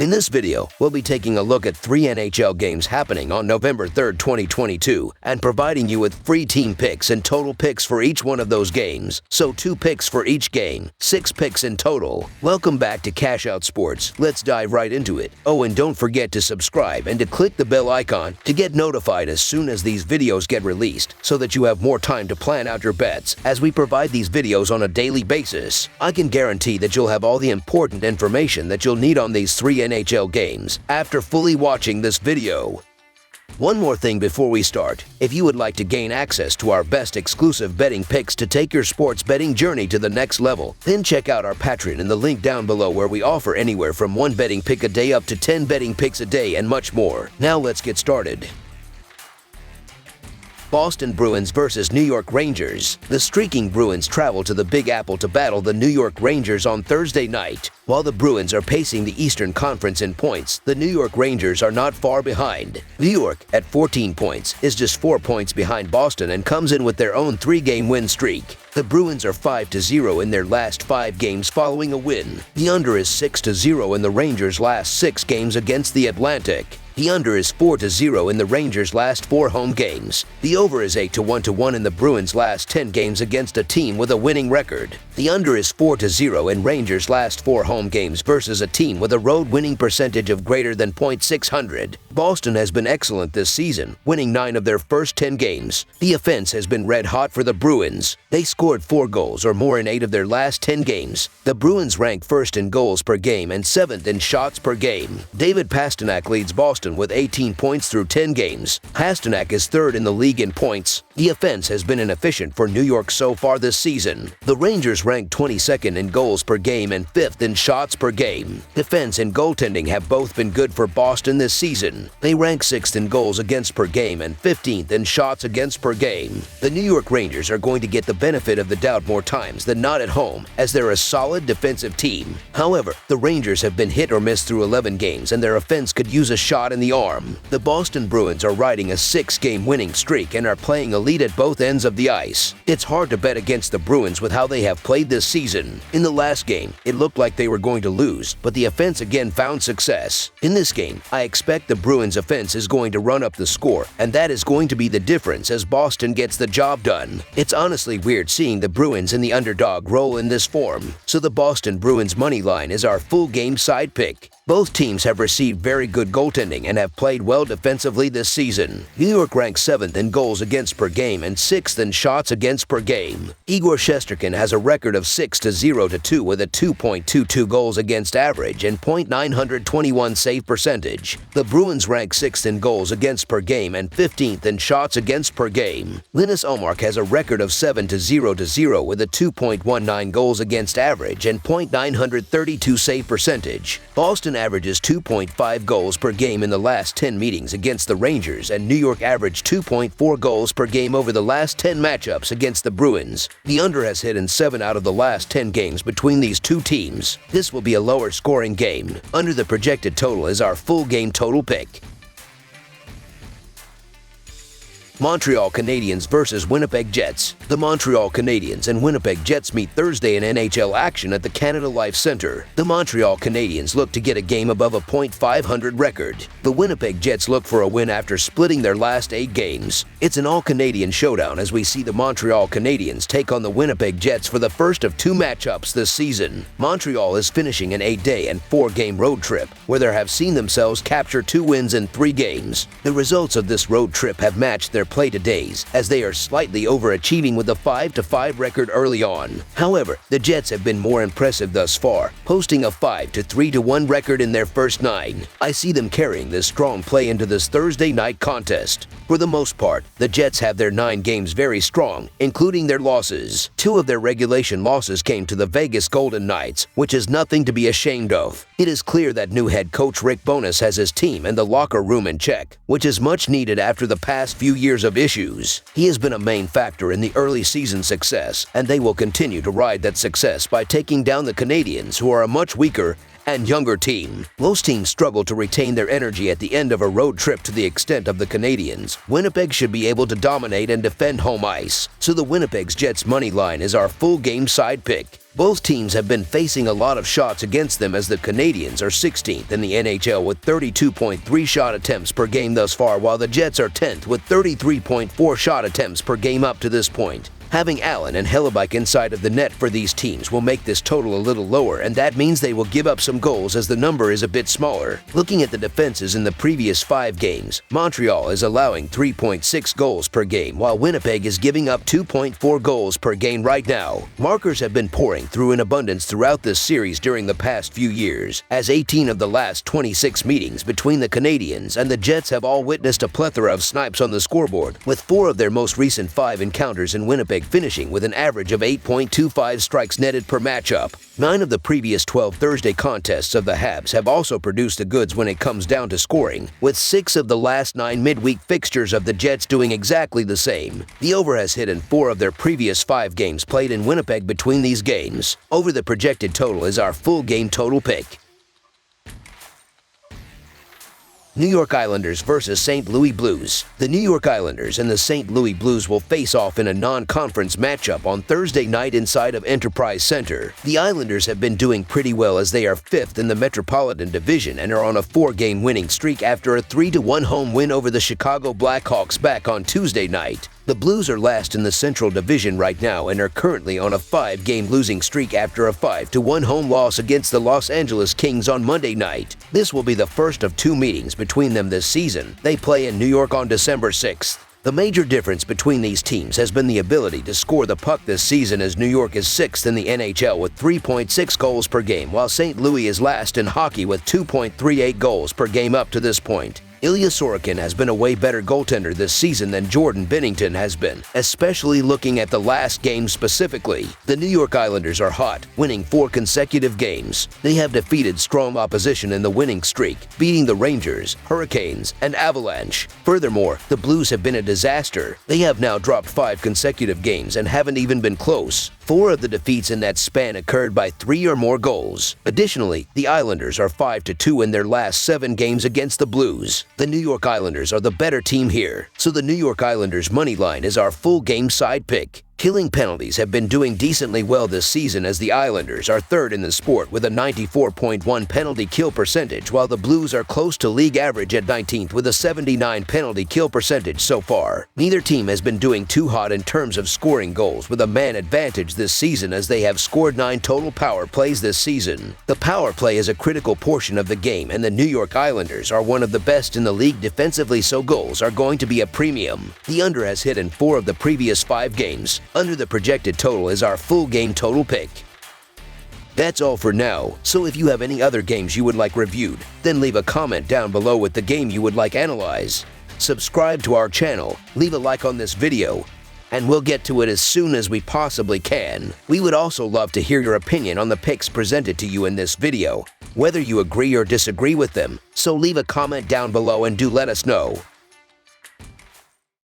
In this video, we'll be taking a look at 3 NHL games happening on November 3rd, 2022, and providing you with free team picks and total picks for each one of those games. So 2 picks for each game, 6 picks in total. Welcome back to Cash Out Sports. Let's dive right into it. Oh, and don't forget to subscribe and to click the bell icon to get notified as soon as these videos get released, so that you have more time to plan out your bets as we provide these videos on a daily basis. I can guarantee that you'll have all the important information that you'll need on these 3 NHL games after fully watching this video. One more thing before we start. If you would like to gain access to our best exclusive betting picks to take your sports betting journey to the next level, then check out our Patreon in the link down below, where we offer anywhere from 1 betting pick a day up to 10 betting picks a day and much more. Now let's get started. Boston Bruins versus New York Rangers. The streaking Bruins travel to the Big Apple to battle the New York Rangers on Thursday night. While the Bruins are pacing the Eastern Conference in points, the New York Rangers are not far behind. New York, at 14 points, is just 4 points behind Boston and comes in with their own 3-game win streak. The Bruins are 5-0 in their last 5 games following a win. The under is 6-0 in the Rangers' last 6 games against the Atlantic. The under is 4-0 in the Rangers' last 4 home games. The over is 8-1 in the Bruins' last 10 games against a team with a winning record. The under is 4-0 in Rangers' last 4 home games versus a team with a road winning percentage of greater than .600. Boston has been excellent this season, winning 9 of their first 10 games. The offense has been red hot for the Bruins. They scored 4 goals or more in 8 of their last 10 games. The Bruins rank first in goals per game and 7th in shots per game. David Pastrnak leads Boston with 18 points through 10 games. Pastrnak is 3rd in the league in points. The offense has been inefficient for New York so far this season. The Rangers rank 22nd in goals per game and 5th in shots per game. Defense and goaltending have both been good for Boston this season. They rank 6th in goals against per game and 15th in shots against per game. The New York Rangers are going to get the benefit of the doubt more times than not at home, as they're a solid defensive team. However, the Rangers have been hit or miss through 11 games, and their offense could use a shot in the arm. The Boston Bruins are riding a 6-game winning streak and are playing elite at both ends of the ice. It's hard to bet against the Bruins with how they have played this season. In the last game, it looked like they were going to lose, but the offense again found success. In this game, I expect the Bruins offense is going to run up the score, and that is going to be the difference as Boston gets the job done. It's honestly weird seeing the Bruins in the underdog role in this form, so the Boston Bruins money line is our full game side pick. Both teams have received very good goaltending and have played well defensively this season. New York ranks 7th in goals against per game and 6th in shots against per game. Igor Shesterkin has a record of 6-0-2 with a 2.22 goals against average and .921 save percentage. The Bruins rank 6th in goals against per game and 15th in shots against per game. Linus Ullmark has a record of 7-0-0 with a 2.19 goals against average and .932 save percentage. Boston averages 2.5 goals per game in the last 10 meetings against the Rangers, and New York averaged 2.4 goals per game over the last 10 matchups against the Bruins. The under has hit in 7 out of the last 10 games between these two teams. This will be a lower scoring game. Under the projected total is our full game total pick. Montreal Canadiens versus Winnipeg Jets. The Montreal Canadiens and Winnipeg Jets meet Thursday in NHL action at the Canada Life Centre. The Montreal Canadiens look to get a game above a .500 record. The Winnipeg Jets look for a win after splitting their last 8 games. It's an all-Canadian showdown as we see the Montreal Canadiens take on the Winnipeg Jets for the first of 2 matchups this season. Montreal is finishing an 8-day and 4-game road trip, where they have seen themselves capture 2 wins in 3 games. The results of this road trip have matched their play-to-days, as they are slightly overachieving with a 5-5 record early on. However, the Jets have been more impressive thus far, posting a 5-3-1 record in their first 9. I see them carrying this strong play into this Thursday night contest. For the most part, the Jets have their 9 games very strong, including their losses. 2 of their regulation losses came to the Vegas Golden Knights, which is nothing to be ashamed of. It is clear that new head coach Rick Bowness has his team and the locker room in check, which is much needed after the past few years of issues. He has been a main factor in the early season success, and they will continue to ride that success by taking down the Canadiens, who are a much weaker and younger team. Most teams struggle to retain their energy at the end of a road trip to the extent of the Canadiens. Winnipeg should be able to dominate and defend home ice, so the Winnipeg's Jets money line is our full game side pick. Both teams have been facing a lot of shots against them, as the Canadiens are 16th in the NHL with 32.3 shot attempts per game thus far, while the Jets are 10th with 33.4 shot attempts per game up to this point. Having Allen and Hellebuck inside of the net for these teams will make this total a little lower, and that means they will give up some goals as the number is a bit smaller. Looking at the defenses in the previous 5 games, Montreal is allowing 3.6 goals per game, while Winnipeg is giving up 2.4 goals per game right now. Markers have been pouring through in abundance throughout this series during the past few years, as 18 of the last 26 meetings between the Canadiens and the Jets have all witnessed a plethora of snipes on the scoreboard, with 4 of their most recent 5 encounters in Winnipeg finishing with an average of 8.25 strikes netted per matchup. 9 of the previous 12 Thursday contests of the Habs have also produced the goods when it comes down to scoring, with 6 of the last 9 midweek fixtures of the Jets doing exactly the same. The over has hit in 4 of their previous 5 games played in Winnipeg between these games. Over the projected total is our full game total pick. New York Islanders versus St. Louis Blues. The New York Islanders and the St. Louis Blues will face off in a non-conference matchup on Thursday night inside of Enterprise Center. The Islanders have been doing pretty well as they are 5th in the Metropolitan Division and are on a 4-game winning streak after a 3-1 home win over the Chicago Blackhawks back on Tuesday night. The Blues are last in the Central Division right now and are currently on a 5-game losing streak after a 5-1 home loss against the Los Angeles Kings on Monday night. This will be the first of 2 meetings between them this season. They play in New York on December 6th. The major difference between these teams has been the ability to score the puck this season, as New York is 6th in the NHL with 3.6 goals per game, while St. Louis is last in hockey with 2.38 goals per game up to this point. Ilya Sorokin has been a way better goaltender this season than Jordan Binnington has been, especially looking at the last game specifically. The New York Islanders are hot, winning 4 consecutive games. They have defeated strong opposition in the winning streak, beating the Rangers, Hurricanes, and Avalanche. Furthermore, the Blues have been a disaster. They have now dropped 5 consecutive games and haven't even been close. 4 of the defeats in that span occurred by 3 or more goals. Additionally, the Islanders are 5-2 in their last 7 games against the Blues. The New York Islanders are the better team here, so the New York Islanders money line is our full game side pick. Killing penalties have been doing decently well this season, as the Islanders are 3rd in the sport with a 94.1 penalty kill percentage, while the Blues are close to league average at 19th with a 79 penalty kill percentage so far. Neither team has been doing too hot in terms of scoring goals with a man advantage this season, as they have scored 9 total power plays this season. The power play is a critical portion of the game, and the New York Islanders are one of the best in the league defensively, so goals are going to be a premium. The under has hit in 4 of the previous 5 games. Under the projected total is our full game total pick. That's all for now, so if you have any other games you would like reviewed, then leave a comment down below with the game you would like analyzed. Subscribe to our channel, leave a like on this video, and we'll get to it as soon as we possibly can. We would also love to hear your opinion on the picks presented to you in this video, whether you agree or disagree with them, so leave a comment down below and do let us know.